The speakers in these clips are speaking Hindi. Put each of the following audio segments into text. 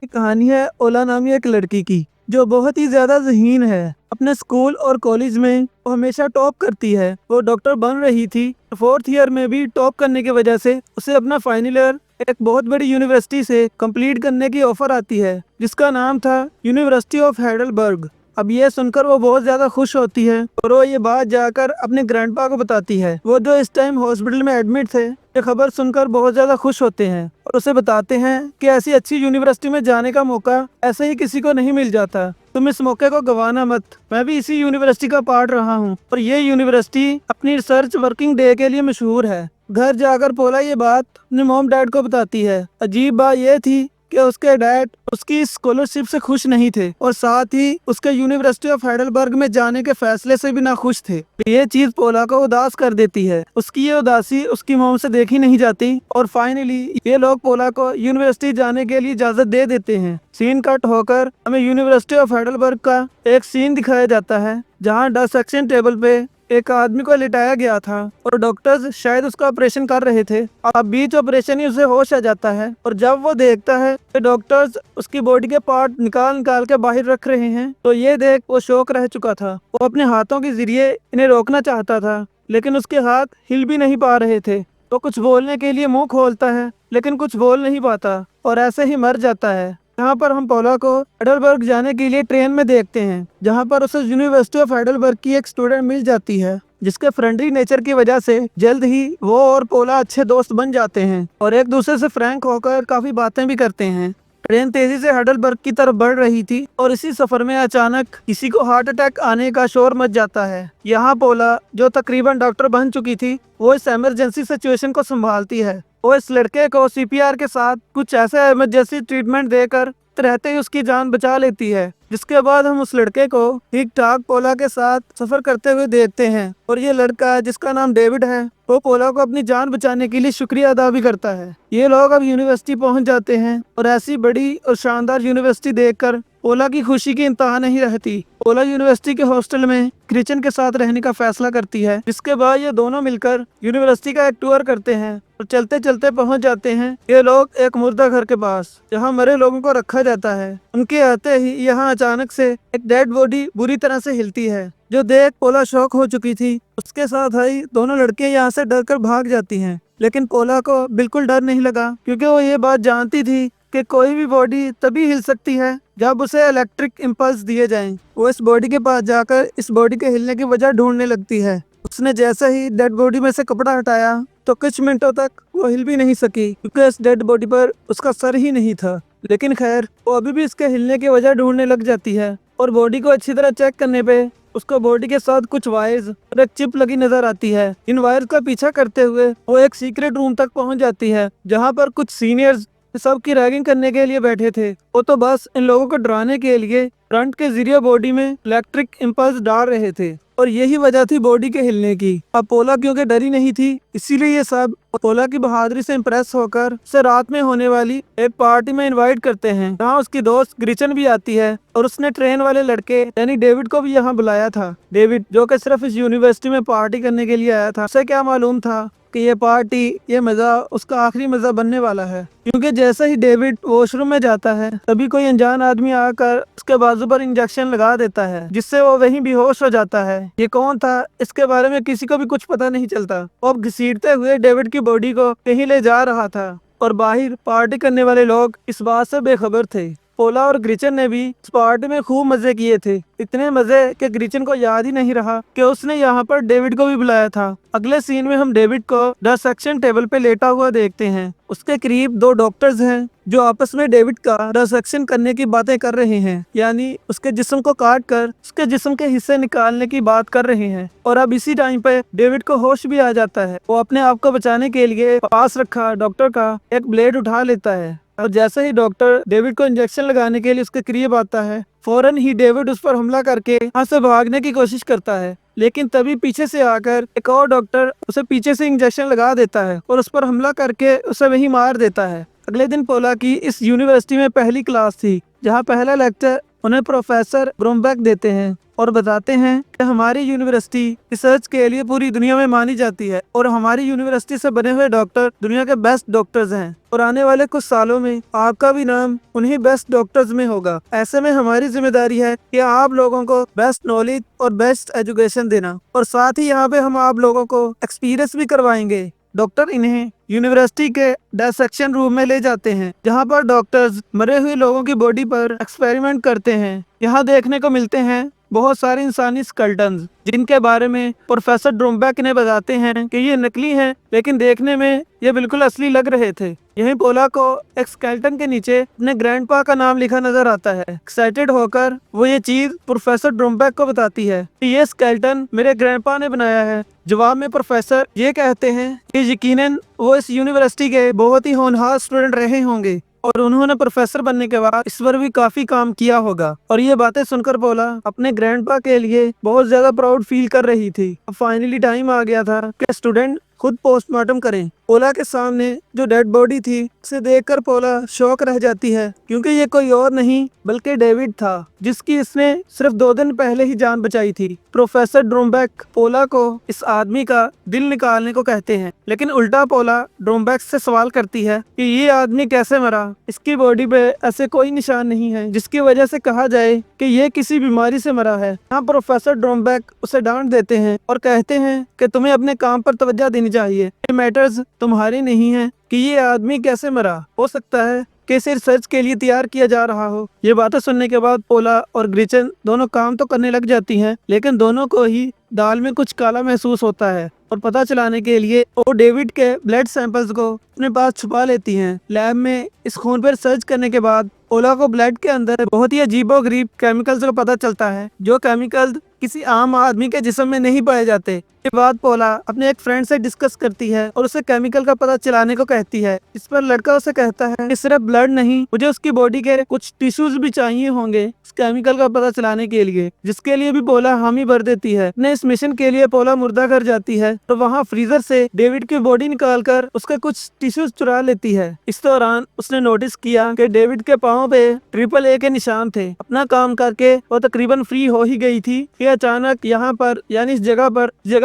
एक कहानी है ओला नामी एक लड़की की जो बहुत ही ज्यादा ज़हीन है। अपने स्कूल और कॉलेज में वो हमेशा टॉप करती है। वो डॉक्टर बन रही थी। फोर्थ ईयर में भी टॉप करने की वजह से उसे अपना फाइनल ईयर एक बहुत बड़ी यूनिवर्सिटी से कंप्लीट करने की ऑफर आती है, जिसका नाम था यूनिवर्सिटी ऑफ heidelberg। अब ये सुनकर वो बहुत ज्यादा खुश होती है और वो ये बात जाकर अपने ग्रैंडपा को बताती है। वो जो इस टाइम हॉस्पिटल में एडमिट थे, ये खबर सुनकर बहुत ज्यादा खुश होते हैं और उसे बताते हैं कि ऐसी अच्छी यूनिवर्सिटी में जाने का मौका ऐसे ही किसी को नहीं मिल जाता। तुम इस मौके को गंवाना मत। मैं भी इसी यूनिवर्सिटी का पार्ट रहा हूँ और ये यूनिवर्सिटी अपनी रिसर्च वर्किंग डे के लिए मशहूर है। घर जाकर पोला ये बात अपने मॉम डैड को बताती है। अजीब बात ये थी कि उसके डैड उसकी स्कॉलरशिप से खुश नहीं थे और साथ ही उसके यूनिवर्सिटी ऑफ heidelberg में जाने के फैसले से भी नाखुश थे। ये चीज पोला को उदास कर देती है। उसकी ये उदासी उसकी मॉम से देखी नहीं जाती और फाइनली ये लोग पोला को यूनिवर्सिटी जाने के लिए इजाजत दे देते हैं। सीन कट होकर हमें यूनिवर्सिटी ऑफ heidelberg का एक सीन दिखाया जाता है, जहाँ डिसेक्शन टेबल पे एक आदमी को लिटाया गया था और डॉक्टर्स शायद उसका ऑपरेशन कर रहे थे। अब बीच ऑपरेशन ही उसे होश आ जाता है और जब वो देखता है कि डॉक्टर्स उसकी बॉडी के पार्ट निकाल निकाल के बाहर रख रहे हैं, तो ये देख वो शौक रह चुका था। वो अपने हाथों के जरिए इन्हें रोकना चाहता था, लेकिन उसके हाथ हिल भी नहीं पा रहे थे। तो कुछ बोलने के लिए मुंह खोलता है, लेकिन कुछ बोल नहीं पाता और ऐसे ही मर जाता है। यहाँ पर हम पोला को heidelberg जाने के लिए ट्रेन में देखते हैं, जहाँ पर उसे यूनिवर्सिटी ऑफ heidelberg की एक स्टूडेंट मिल जाती है, जिसके फ्रेंडली नेचर की वजह से जल्द ही वो और पोला अच्छे दोस्त बन जाते हैं और एक दूसरे से फ्रैंक होकर काफी बातें भी करते हैं। ट्रेन तेजी से heidelberg की तरफ बढ़ रही थी और इसी सफर में अचानक किसी को हार्ट अटैक आने का शोर मच जाता है। यहाँ पोला, जो तकरीबन डॉक्टर बन चुकी थी, वो इस इमरजेंसी सिचुएशन को संभालती है। वो इस लड़के को सीपीआर के साथ कुछ ऐसा इमरजेंसी ट्रीटमेंट देकर रहते ही उसकी जान बचा लेती है, जिसके बाद हम उस लड़के को ठीक ठाक पोला के साथ सफर करते हुए देखते हैं और ये लड़का, जिसका नाम डेविड है, वो पोला को अपनी जान बचाने के लिए शुक्रिया अदा भी करता है। ये लोग अब यूनिवर्सिटी पहुंच जाते हैं और ऐसी बड़ी और शानदार यूनिवर्सिटी देखकर पोला की खुशी की इंतहा नहीं रहती। पोला यूनिवर्सिटी के हॉस्टल में क्रिचन के साथ रहने का फैसला करती है, जिसके बाद ये दोनों मिलकर यूनिवर्सिटी का एक टूर करते हैं और चलते चलते पहुंच जाते हैं ये लोग एक मुर्दा घर के पास, जहां मरे लोगों को रखा जाता है। उनके आते ही यहाँ अचानक से एक डेड बॉडी बुरी तरह से हिलती है, जो देख पोला शॉक हो चुकी थी। उसके साथ आई दोनों लड़कियां यहाँ से डरकर भाग जाती हैं, लेकिन पोला को बिल्कुल डर नहीं लगा, क्योंकि वो ये बात जानती थी कि कोई भी बॉडी तभी हिल सकती है जब उसे इलेक्ट्रिक इम्पल्स दिए जाएं। वो इस बॉडी के पास जाकर इस बॉडी के हिलने की वजह ढूंढने लगती है। उसने जैसे ही डेड बॉडी में से कपड़ा हटाया तो कुछ मिनटों तक वो हिल भी नहीं सकी, क्योंकि इस डेड बॉडी पर उसका सर ही नहीं था। लेकिन खैर, वो अभी भी इसके हिलने की वजह ढूंढने लग जाती है और बॉडी को अच्छी तरह चेक करने पे उसको बॉडी के साथ कुछ वायर्स और एक चिप लगी नजर आती है। इन वायर्स का पीछा करते हुए वो एक सीक्रेट रूम तक पहुंच जाती है, जहां पर कुछ सीनियर्स सबकी रैगिंग करने के लिए बैठे थे। वो तो बस इन लोगों को डराने के लिए करंट के जरिए बॉडी में इलेक्ट्रिक इम्पल्स डाल रहे थे और यही वजह थी बॉडी के हिलने की। अब पोला क्योंकि डरी नहीं थी, इसीलिए ये सब पोला की बहादुरी से इम्प्रेस होकर उसे रात में होने वाली एक पार्टी में इनवाइट करते हैं, जहाँ उसकी दोस्त ग्रिचन भी आती है और उसने ट्रेन वाले लड़के यानी डेविड को भी यहाँ बुलाया था। डेविड, जो कि सिर्फ इस यूनिवर्सिटी में पार्टी करने के लिए आया था, उसे क्या मालूम था कि ये पार्टी, ये मजा उसका आखिरी मजा बनने वाला है। क्योंकि जैसे ही डेविड वॉशरूम में जाता है, तभी कोई अनजान आदमी आकर उसके बाजू पर इंजेक्शन लगा देता है, जिससे वो वहीं बेहोश हो जाता है। ये कौन था, इसके बारे में किसी को भी कुछ पता नहीं चलता। वो अब घसीटते हुए डेविड की बॉडी को कहीं ले जा रहा था और बाहर पार्टी करने वाले लोग इस बात से बेखबर थे। पोला और ग्रिचन ने भी इस पार्टी में खूब मजे किए थे, इतने मजे कि ग्रिचन को याद ही नहीं रहा कि उसने यहाँ पर डेविड को भी बुलाया था। अगले सीन में हम डेविड को डिसेक्शन टेबल पे लेटा हुआ देखते हैं। उसके करीब दो डॉक्टर्स हैं जो आपस में डेविड का डिसेक्शन करने की बातें कर रहे हैं, यानी उसके जिस्म को काट कर उसके जिस्म के हिस्से निकालने की बात कर रहे हैं। और अब इसी टाइम पे डेविड को होश भी आ जाता है। वो अपने आप को बचाने के लिए पास रखा डॉक्टर का एक ब्लेड उठा लेता है और जैसे ही डॉक्टर डेविड को इंजेक्शन लगाने के लिए उसके करीब आता है, फौरन ही डेविड उस पर हमला करके यहाँ से भागने की कोशिश करता है। लेकिन तभी पीछे से आकर एक और डॉक्टर उसे पीछे से इंजेक्शन लगा देता है और उस पर हमला करके उसे वहीं मार देता है। अगले दिन पोला की इस यूनिवर्सिटी में पहली क्लास थी, जहाँ पहला लेक्चर उन्हें प्रोफेसर ब्रूमबैक देते हैं और बताते हैं कि हमारी यूनिवर्सिटी रिसर्च के लिए पूरी दुनिया में मानी जाती है और हमारी यूनिवर्सिटी से बने हुए डॉक्टर दुनिया के बेस्ट डॉक्टर्स हैं और आने वाले कुछ सालों में आपका भी नाम उन्हीं बेस्ट डॉक्टर्स में होगा। ऐसे में हमारी जिम्मेदारी है कि आप लोगों को बेस्ट नॉलेज और बेस्ट एजुकेशन देना और साथ ही यहाँ पे हम आप लोगों को एक्सपीरियंस भी करवाएंगे। डॉक्टर इन्हें यूनिवर्सिटी के डायसेक्शन रूम में ले जाते हैं जहां पर डॉक्टर्स मरे हुए लोगों की बॉडी पर एक्सपेरिमेंट करते हैं। यहाँ देखने को मिलते हैं बहुत सारे इंसानी स्केलेटन्स जिनके बारे में प्रोफेसर ब्रूमबैक ने बताते हैं कि ये नकली हैं लेकिन देखने में ये बिल्कुल असली लग रहे थे। यहीं पोला को एक स्केलेटन के नीचे अपने ग्रैंडपा का नाम लिखा नजर आता है। एक्साइटेड होकर वो ये चीज प्रोफेसर ब्रूमबैक को बताती है कि ये स्केलेटन मेरे ग्रैंडपा ने बनाया है। जवाब में प्रोफेसर ये कहते हैं कि यकीनन वो इस यूनिवर्सिटी के बहुत ही होनहार स्टूडेंट रहे होंगे और उन्होंने प्रोफेसर बनने के बाद इस पर भी काफी काम किया होगा। और ये बातें सुनकर पोला अपने ग्रैंडपा के लिए बहुत ज्यादा प्राउड फील कर रही थी। अब फाइनली टाइम आ गया था कि स्टूडेंट खुद पोस्टमार्टम करें। पोला के सामने जो डेड बॉडी थी उसे देखकर पोला शॉक रह जाती है क्योंकि ये कोई और नहीं बल्कि डेविड था जिसकी इसने सिर्फ 2 दिन पहले ही जान बचाई थी। प्रोफेसर ब्रूमबैक पोला को इस आदमी का दिल निकालने को कहते हैं लेकिन उल्टा पोला ब्रूमबैक से सवाल करती है कि ये आदमी कैसे मरा। इसकी बॉडी पे ऐसे कोई निशान नहीं है जिसकी वजह से कहा जाए कि ये किसी बीमारी से मरा है। यहाँ प्रोफेसर ब्रूमबैक उसे डांट देते हैं और कहते हैं कि तुम्हें अपने काम पर तवज्जो देनी चाहिए। ये मैटर्स तुम्हारी नहीं है कि ये आदमी कैसे मरा। हो सकता है कि इसे रिसर्च के लिए तैयार किया जा रहा हो। ये बातें सुनने के बाद पोला और ग्रिचन दोनों काम तो करने लग जाती हैं लेकिन दोनों को ही दाल में कुछ काला महसूस होता है और पता चलाने के लिए वो डेविड के ब्लड सैंपल्स को अपने पास छुपा लेती हैं। लैब में इस खून पर सर्च करने के बाद पोला को ब्लड के अंदर बहुत ही अजीबोगरीब केमिकल्स का पता चलता है जो केमिकल किसी आम आदमी के जिस्म में नहीं पाए जाते। ये बात पोला अपने एक फ्रेंड से डिस्कस करती है और उसे केमिकल का पता चलाने को कहती है। इस पर लड़का उसे कहता है कि सिर्फ ब्लड नहीं, मुझे उसकी बॉडी के कुछ टिश्यूज भी चाहिए होंगे इस केमिकल का पता चलाने के लिए, जिसके लिए भी पोला हामी भर देती है। अपने इस मिशन के लिए पोला मुर्दा घर जाती है तो वहाँ फ्रीजर से डेविड की बॉडी निकालकर उसके कुछ टिश्यूज चुरा लेती है। इस दौरान उसने नोटिस किया कि डेविड के पाँव पे AAA के निशान थे। अपना काम करके वो तकरीबन फ्री हो ही गई थी कि अचानक यहाँ पर यानी इस जगह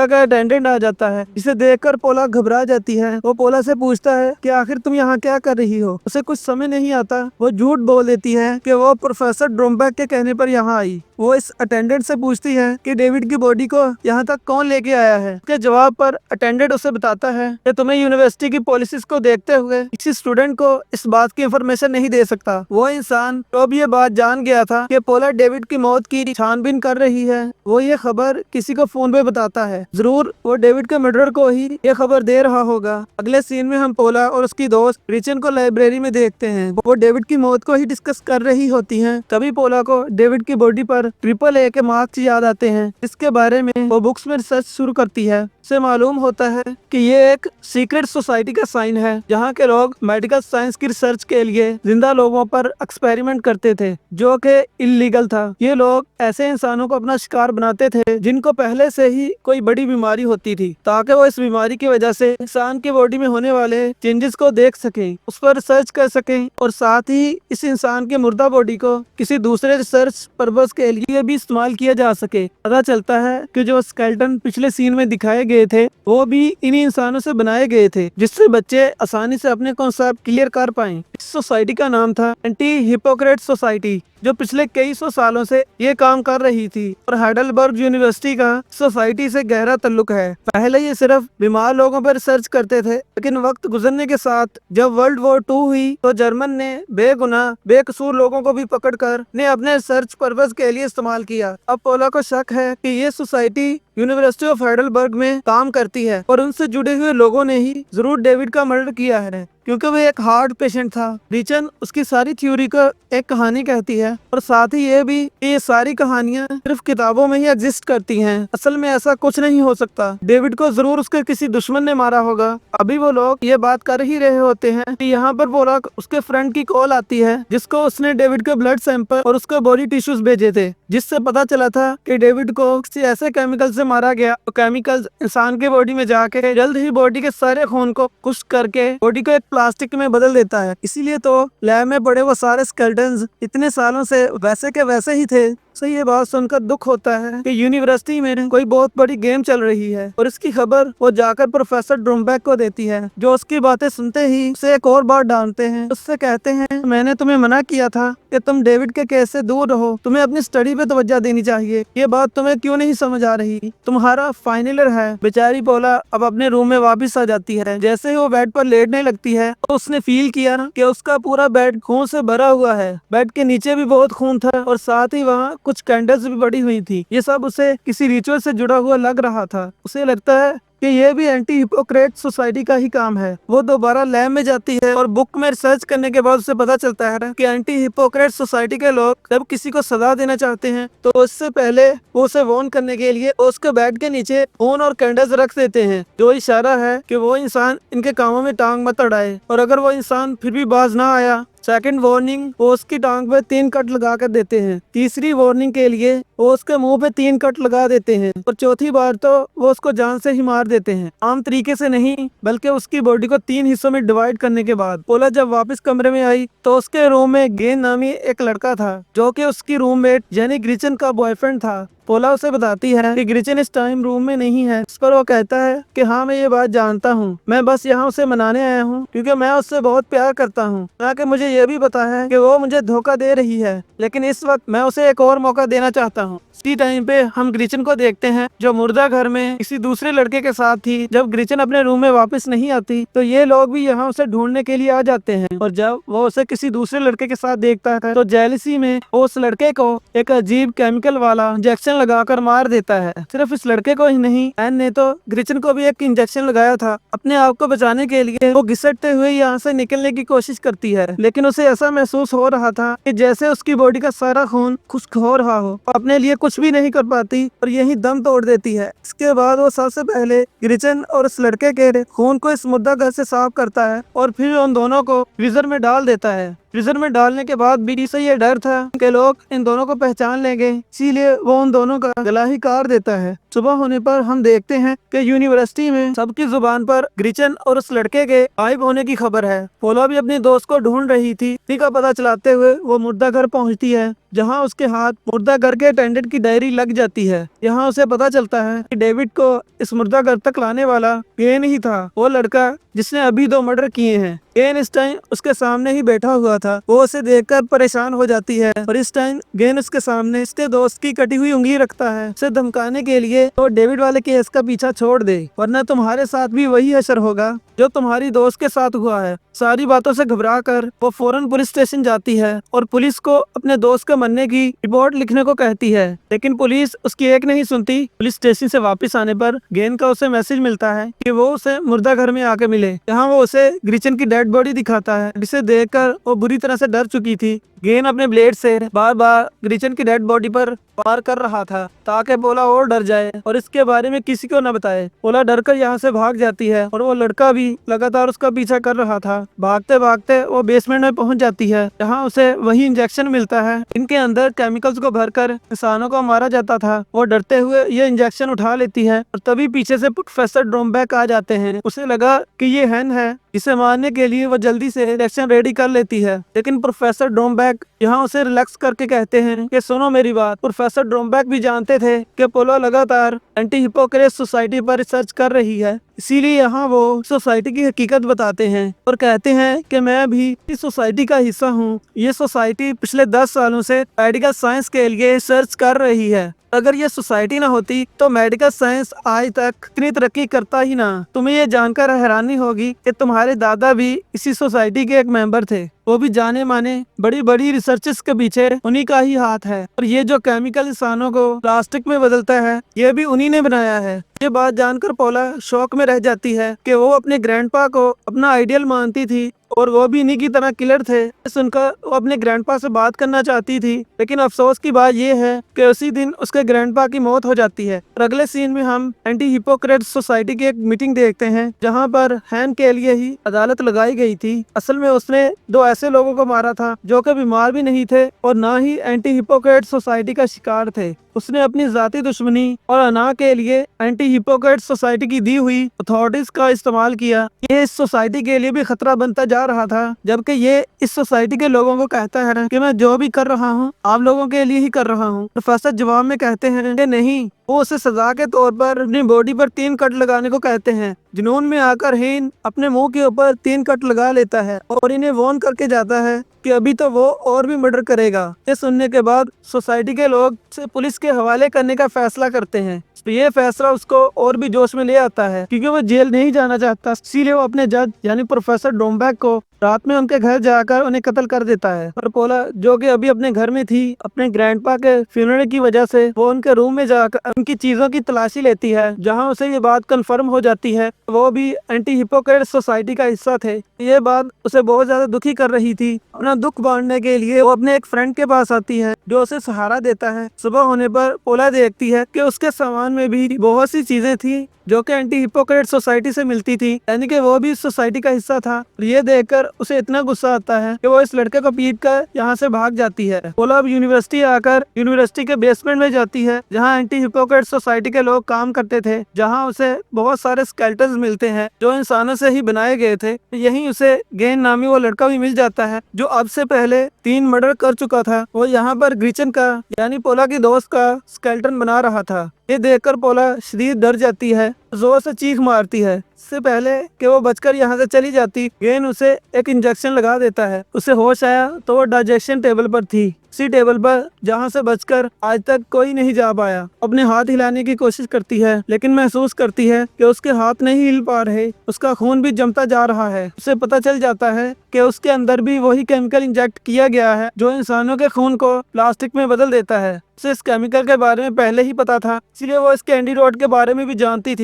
का अटेंडेंट आ जाता है जिसे देखकर पोला घबरा जाती है। वो पोला से पूछता है कि आखिर तुम यहाँ क्या कर रही हो। उसे कुछ समझ नहीं आता। वो झूठ बोल देती है कि वो प्रोफेसर ब्रूमबैक के कहने पर यहाँ आई। वो इस अटेंडेंट से पूछती है कि डेविड की बॉडी को यहाँ तक कौन लेके आया है। उसके जवाब पर अटेंडेंट उसे बताता है कि तुम्हें यूनिवर्सिटी की पॉलिसीज को देखते हुए किसी स्टूडेंट को इस बात की इंफॉर्मेशन नहीं दे सकता। वो इंसान तो अब ये बात जान गया था कि पोला डेविड की मौत की छानबीन कर रही है। वो ये खबर किसी को फोन पे बताता है। जरूर वो डेविड के मर्डर को ही ये खबर दे रहा होगा। अगले सीन में हम पोला और उसकी दोस्त रिचन को लाइब्रेरी में देखते हैं। वो डेविड की मौत को ही डिस्कस कर रही होती हैं। तभी पोला को डेविड की बॉडी पर AAA के मार्क्स याद आते हैं जिसके बारे में वो बुक्स में रिसर्च शुरू करती है। उसे मालूम होता है कि ये एक सीक्रेट सोसाइटी का साइन है जहाँ के लोग मेडिकल साइंस की रिसर्च के लिए जिंदा लोगों पर एक्सपेरिमेंट करते थे जो कि इलीगल था। ये लोग ऐसे इंसानों को अपना शिकार बनाते थे जिनको पहले से ही कोई बड़ी बीमारी होती थी ताकि वो इस बीमारी की वजह से इंसान की बॉडी में होने वाले चेंजेस को देख सकें, उस पर रिसर्च कर सकें और साथ ही इस इंसान के मुर्दा बॉडी को किसी दूसरे रिसर्च पर्पस के लिए भी इस्तेमाल किया जा सके। पता चलता है कि जो स्केलेटन पिछले सीन में दिखाए गए थे वो भी इन्हीं इंसानों से बनाए गए थे जिससे बच्चे आसानी से अपने कॉन्सेप्ट क्लियर कर पाएं। इस सोसाइटी का नाम था एंटी हिपोक्रेट सोसाइटी जो पिछले कई सौ सालों से ये काम कर रही थी और हाइडेलबर्ग यूनिवर्सिटी का सोसाइटी से गहरा ताल्लुक है। पहले ये सिर्फ बीमार लोगों पर रिसर्च करते थे लेकिन वक्त गुजरने के साथ जब वर्ल्ड वॉर 2 हुई तो जर्मन ने बेगुनाह बेकसूर लोगों को भी पकड़कर ने अपने रिसर्च पर्पस के लिए इस्तेमाल किया। अब पोला को शक है कि ये सोसाइटी यूनिवर्सिटी ऑफ हाइडेलबर्ग में काम करती है और उनसे जुड़े हुए लोगों ने ही जरूर डेविड का मर्डर किया है क्योंकि वो एक हार्ट पेशेंट था। रिचन उसकी सारी थ्योरी को एक कहानी कहती है और साथ ही ये भी कि ये सारी कहानियां सिर्फ किताबों में ही एग्जिस्ट करती हैं। असल में ऐसा कुछ नहीं हो सकता। डेविड को जरूर उसके किसी दुश्मन ने मारा होगा। अभी वो लोग ये बात कर ही रहे होते हैं कि यहाँ पर पोला उसके फ्रेंड की कॉल आती है जिसको उसने डेविड के ब्लड सैंपल और उसके बॉडी टिश्यूज भेजे थे जिससे पता चला था कि डेविड को किसी ऐसे केमिकल से से मारा गया तो केमिकल्स इंसान के बॉडी में जाके जल्द ही बॉडी के सारे खून को खुश्क करके बॉडी को एक प्लास्टिक में बदल देता है। इसीलिए तो लैब में पड़े वो सारे स्केलेटन्स इतने सालों से वैसे के वैसे ही थे। तो ये बात सुनकर दुख होता है कि यूनिवर्सिटी में कोई बहुत बड़ी गेम चल रही है और इसकी खबर वो जाकर प्रोफेसर ड्रूमबैक को देती है, जो उसकी बातें सुनते ही उसे एक और बात डांटते हैं। उससे कहते हैं मैंने तुम्हें मना किया था कि तुम डेविड के केस से दूर रहो, तुम्हें अपनी स्टडी पे तवज्जो देनी चाहिए। ये बात तुम्हें क्यों नहीं समझ आ रही? तुम्हारा फाइनल ईयर है। बेचारी पोला अब अपने रूम में वापस आ जाती है। जैसे ही वो बेड पर लेटने लगती है तो उसने फील किया कि उसका पूरा बेड खून से भरा हुआ है। बेड के नीचे भी बहुत खून था और साथ ही वहाँ कुछ कैंडल्स भी पड़ी हुई थी। ये सब उसे किसी रिचुअल से जुड़ा हुआ लग रहा था। उसे लगता है कि ये भी एंटी हिपोक्रेट सोसाइटी का ही काम है। वो दोबारा लैब में जाती है और बुक में रिसर्च करने के बाद उसे पता चलता है कि एंटी हिपोक्रेट सोसाइटी के लोग जब किसी को सजा देना चाहते हैं तो उससे पहले वो उसे वार्न करने के लिए उसके बेड के नीचे फोन और कैंडल्स रख देते हैं, जो इशारा है कि वो इंसान इनके कामों में टांग मत अड़ाए। और अगर वो इंसान फिर भी बाज ना आया, सेकंड वार्निंग वो उसकी टांग पे 3 कट लगा कर देते हैं। तीसरी वार्निंग के लिए वो उसके मुंह पे 3 कट लगा देते हैं और चौथी बार तो वो उसको जान से ही मार देते हैं। आम तरीके से नहीं, बल्कि उसकी बॉडी को 3 हिस्सों में डिवाइड करने के बाद। पोला जब वापस कमरे में आई तो उसके रूम में गेन नामी एक लड़का था, जो कि उसकी रूममेट यानी ग्रिचन का बॉयफ्रेंड था। पोला उसे बताती है कि ग्रिचन इस टाइम रूम में नहीं है। इस पर वो कहता है कि हाँ मैं ये बात जानता हूँ, मैं बस यहाँ उसे मनाने आया हूँ क्योंकि मैं उससे बहुत प्यार करता हूँ। ताकि मुझे ये भी पता है कि वो मुझे धोखा दे रही है, लेकिन इस वक्त मैं उसे एक और मौका देना चाहता हूँ। इसी टाइम पे हम ग्रिचन को देखते हैं, जो मुर्दा घर में किसी दूसरे लड़के के साथ थी। जब ग्रिचन अपने रूम में वापस नहीं आती तो ये लोग भी यहाँ उसे ढूंढने के लिए आ जाते हैं और जब वो उसे किसी दूसरे लड़के के साथ देखता है तो जेलसी में वो उस लड़के को एक अजीब केमिकल वाला इंजेक्शन लगाकर मार देता है। सिर्फ इस लड़के को ही नहीं, एन ने तो ग्रिचन को भी एक इंजेक्शन लगाया था। अपने आप को बचाने के लिए वो घिसटते हुए यहाँ से निकलने की कोशिश करती है, लेकिन उसे ऐसा महसूस हो रहा था कि जैसे उसकी बॉडी का सारा खून खुश्क हो रहा हो। अपने लिए कुछ भी नहीं कर पाती और यही दम तोड़ देती है। इसके बाद वो सबसे पहले ग्रिचन और उस लड़के के खून को इस मुर्दा घर से साफ करता है और फिर उन दोनों को फ्रीजर में डाल देता है। फ्रीजर में डालने के बाद भी से ये डर था कि लोग इन दोनों को पहचान लेंगे, इसीलिए वो उन दोनों का गला ही काट देता है। सुबह होने पर हम देखते हैं कि यूनिवर्सिटी में सबकी जुबान पर ग्रिचन और उस लड़के के गायब होने की खबर है। पोला भी अपने दोस्त को ढूंढ रही थी। इसी का पता चलाते हुए वो मुर्दा घर पहुंचती है, जहां उसके हाथ मुर्दा घर के अटेंडेंट की डायरी लग जाती है। यहाँ उसे पता चलता है कि डेविड को इस मुर्दा घर तक लाने वाला गेन ही था, वो लड़का जिसने अभी 2 मर्डर किए हैं। गेन इस टाइम उसके सामने ही बैठा हुआ था। वो उसे देखकर परेशान हो जाती है और इस टाइम गेन उसके सामने इसके दोस्त की कटी हुई उंगली रखता है, उसे धमकाने के लिए तो डेविड वाले केस का पीछा छोड़ दे, वरना तुम्हारे साथ भी वही असर होगा जो तुम्हारी दोस्त के साथ हुआ है। सारी बातों से घबरा कर वो फौरन पुलिस स्टेशन जाती है और पुलिस को अपने दोस्त के मरने की रिपोर्ट लिखने को कहती है, लेकिन पुलिस उसकी एक नहीं सुनती। पुलिस स्टेशन से वापस आने पर गेन का उसे मैसेज मिलता है कि वो उसे मुर्दा घर में आके मिले, जहाँ वो उसे ग्रिचन की डेड बॉडी दिखाता है, जिसे देखकर वो बुरी तरह से डर चुकी थी। गेन अपने ब्लेड से बार बार ग्रिचन की डेड बॉडी पर वार कर रहा था ताकि पोला और डर जाए और इसके बारे में किसी को न बताए। पोला डरकर यहाँ से भाग जाती है और वो लड़का भी लगातार उसका पीछा कर रहा था। भागते भागते वो बेसमेंट में पहुंच जाती है, जहाँ उसे वही इंजेक्शन मिलता है इनके अंदर केमिकल्स को भरकर इंसानों को मारा जाता था। वो डरते हुए ये इंजेक्शन उठा लेती है और तभी पीछे से प्रोफेसर ड्रूमबैक आ जाते हैं। उसे लगा कि ये हैन है, इसे मारने के लिए वो जल्दी से इंजेक्शन रेडी कर लेती है, लेकिन प्रोफेसर ड्रूमबैक यहाँ उसे रिलैक्स करके कहते हैं कि सुनो मेरी बात। प्रोफेसर ड्रूमबैक भी जानते थे कि पोला लगातार एंटी हिपोक्रेट सोसाइटी पर रिसर्च कर रही है, इसीलिए यहाँ वो सोसाइटी की हकीकत बताते हैं और कहते हैं कि मैं भी इस सोसाइटी का हिस्सा हूँ। ये सोसाइटी पिछले 10 सालों से मेडिकल साइंस के लिए रिसर्च कर रही है। अगर ये सोसाइटी ना होती तो मेडिकल साइंस आज तक इतनी तरक्की करता ही ना। तुम्हें ये जानकर हैरानी होगी कि तुम्हारे दादा भी इसी सोसाइटी के एक मेंबर थे, वो भी जाने माने बड़ी बड़ी रिसर्चेस के पीछे उन्हीं का ही हाथ है। और ये जो केमिकल इंसानों को प्लास्टिक में बदलता है ये भी उन्हीं ने बनाया है। ये बात जानकर पोला शौक में रह जाती है कि वो अपने ग्रैंडपा को अपना आइडियल मानती थी और वो भी इन्हीं की तरह किलर थे। सुनकर वो अपने ग्रैंडपा से बात करना चाहती थी, लेकिन अफसोस की बात ये है कि उसी दिन उसके ग्रैंडपा की मौत हो जाती है। और अगले सीन में हम एंटी हिपोक्रेट सोसाइटी की एक मीटिंग देखते हैं, जहाँ पर हैन के लिए ही अदालत लगाई गई थी। असल में उसने 2 ऐसे लोगों को मारा था जो कि बीमार भी नहीं थे और ना ही एंटी हिपोक्रेट सोसाइटी का शिकार थे। उसने अपनी जाती दुश्मनी और अना के लिए एंटी हिपोक्रेट सोसाइटी की दी हुई अथॉरिटीज का इस्तेमाल किया। ये इस सोसाइटी के लिए भी खतरा बनता जा रहा था, जबकि ये इस सोसाइटी के लोगों को कहता है कि मैं जो भी कर रहा हूँ आप लोगों के लिए ही कर रहा हूँ। प्रोफेसर जवाब में कहते हैं कि नहीं, वो उसे सजा के तौर पर अपनी बॉडी पर 3 कट लगाने को कहते हैं। जुनून में आकर हेन अपने मुंह के ऊपर 3 कट लगा लेता है और इन्हें वार्न करके जाता है कि अभी तो वो और भी मर्डर करेगा। ये सुनने के बाद सोसाइटी के लोग उसे पुलिस के हवाले करने का फैसला करते हैं। तो ये फैसला उसको और भी जोश में ले आता है, क्योंकि वो जेल नहीं जाना चाहता। इसीलिए वो अपने जज यानी प्रोफेसर डोमबैक को रात में उनके घर जाकर उन्हें कत्ल कर देता है। और पोला, जो कि अभी अपने घर में थी, अपने ग्रैंडपा के फ्यूनरल की वजह से वो उनके रूम में जाकर उनकी चीजों की तलाशी लेती है, जहां उसे ये बात कंफर्म हो जाती है वो भी एंटी हिपोक्रेट सोसाइटी का हिस्सा थे। ये बात उसे बहुत ज्यादा दुखी कर रही थी। अपना दुख बांटने के लिए वो अपने एक फ्रेंड के पास आती है, जो उसे सहारा देता है। सुबह होने पर पोला देखती है कि उसके सामान में भी बहुत सी चीजें थी जो कि एंटी हिपोक्रेट सोसाइटी से मिलती थी, यानी कि वो भी इस सोसाइटी का हिस्सा था। और ये देखकर उसे इतना गुस्सा आता है कि वो इस लड़के को पीट कर यहाँ से भाग जाती है। पोला अब यूनिवर्सिटी आकर यूनिवर्सिटी के बेसमेंट में जाती है, जहाँ एंटी हिपोक्रेट सोसाइटी के लोग काम करते थे, जहाँ उसे बहुत सारे स्केलेटन्स मिलते हैं जो इंसानों से ही बनाए गए थे। यहीं उसे गेन नामी वो लड़का भी मिल जाता है, जो अब से पहले 3 मर्डर कर चुका था। वो यहाँ पर ग्रीचन का यानी पोला की दोस्त का स्केलेटन बना रहा था। ये देखकर पोला शदीद डर जाती है, जोर से चीख मारती है। इससे पहले कि वो बचकर यहाँ से चली जाती, गेन उसे एक इंजेक्शन लगा देता है। उसे होश आया तो वो डाइजेशन टेबल पर थी, उसी टेबल पर जहाँ से बचकर आज तक कोई नहीं जा पाया। अपने हाथ हिलाने की कोशिश करती है, लेकिन महसूस करती है कि उसके हाथ नहीं हिल पा रहे, उसका खून भी जमता जा रहा है। उसे पता चल जाता है कि उसके अंदर भी वही केमिकल इंजेक्ट किया गया है जो इंसानों के खून को प्लास्टिक में बदल देता है। उसे इस केमिकल के बारे में पहले ही पता था, इसलिए वो इस कैंडी रोड के बारे में भी जानती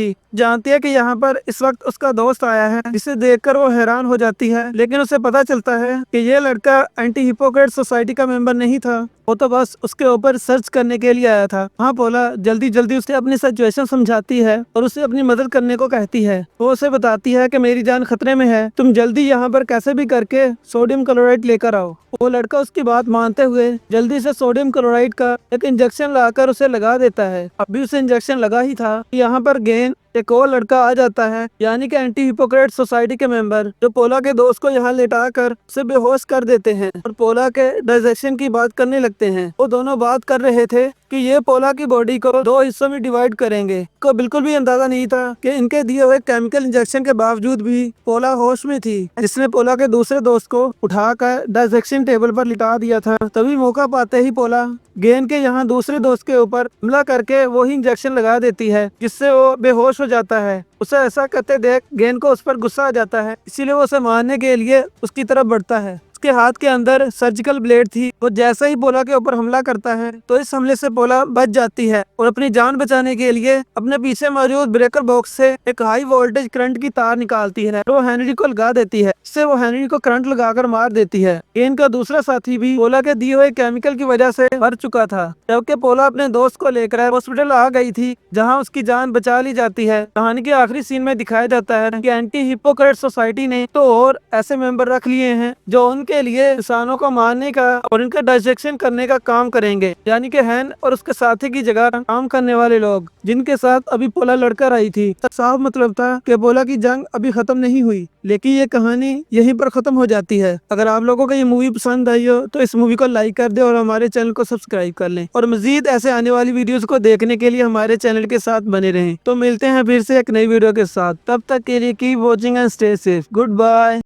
है कि यहाँ पर इस वक्त उसका दोस्त आया है, जिसे देखकर वो हैरान हो जाती है। लेकिन उसे पता चलता है कि ये लड़का एंटी हिपोक्रेट सोसाइटी का मेंबर नहीं था, वो तो बस उसके ऊपर सर्च करने के लिए आया था। हाँ, पोला जल्दी जल्दी उसे अपनी सिचुएशन समझाती है और उसे अपनी मदद करने को कहती है। वो उसे बताती है कि मेरी जान खतरे में है, तुम जल्दी यहाँ पर कैसे भी करके सोडियम क्लोराइड लेकर आओ। वो लड़का उसकी बात मानते हुए जल्दी से सोडियम क्लोराइड का एक इंजेक्शन लाकर उसे लगा देता है। अभी उसे इंजेक्शन लगा ही था, यहाँ पर गेन एक और लड़का आ जाता है, यानी कि एंटी हिपोक्रेट सोसाइटी के मेंबर, जो पोला के दोस्त को यहाँ लेटाकर उसे बेहोश कर देते हैं और पोला के डाइजेशन की बात करने लगते हैं। वो दोनों बात कर रहे थे कि ये पोला की बॉडी को 2 हिस्सों में डिवाइड करेंगे। को बिल्कुल भी अंदाजा नहीं था कि इनके दिए हुए केमिकल इंजेक्शन के बावजूद भी पोला होश में थी, जिसने पोला के दूसरे दोस्त को उठाकर डाइजेशन टेबल पर लिटा दिया था। तभी मौका पाते ही पोला गेन के यहाँ दूसरे दोस्त के ऊपर हमला करके वही इंजेक्शन लगा देती है, जिससे वो बेहोश हो जाता है। उसे ऐसा करते देख गेन को उस पर गुस्सा आ जाता है, इसीलिए वो उसे मारने के लिए उसकी तरफ बढ़ता है। उसके हाथ के अंदर सर्जिकल ब्लेड थी। वो जैसे ही पोला के ऊपर हमला करता है तो इस हमले से पोला बच जाती है और अपनी जान बचाने के लिए अपने पीछे मौजूद ब्रेकर बॉक्स से एक हाई वोल्टेज करंट की तार निकालती है, वो हेनरी को लगा देती है। इससे वो हेनरी को करंट लगाकर मार देती है। गेन का दूसरा साथी भी पोला के दिए हुए केमिकल की वजह से मर चुका था, जबकि पोला अपने दोस्त को लेकर हॉस्पिटल आ गई थी, जहाँ उसकी जान बचा ली जाती है। कहानी के आखिरी सीन में दिखाया जाता है कि एंटी हिपोक्रेट सोसाइटी ने तो और ऐसे मेंबर रख लिए हैं जो उनके लिए इंसानों को मारने का और इनका डाइजेक्शन करने का काम करेंगे, यानी कि हैन और उसके साथी की जगह काम करने वाले लोग, जिनके साथ अभी पोला लड़कर आई थी। साफ मतलब था कि पोला की जंग अभी खत्म नहीं हुई, लेकिन ये कहानी यहीं पर खत्म हो जाती है। अगर आप लोगों को ये मूवी पसंद आई हो तो इस मूवी को लाइक कर दे और हमारे चैनल को सब्सक्राइब कर लें, और मजीद ऐसे आने वाली वीडियोस को देखने के लिए हमारे चैनल के साथ बने रहें। तो मिलते हैं फिर से एक नई वीडियो के साथ, तब तक के लिए keep watching and stay safe. Good bye.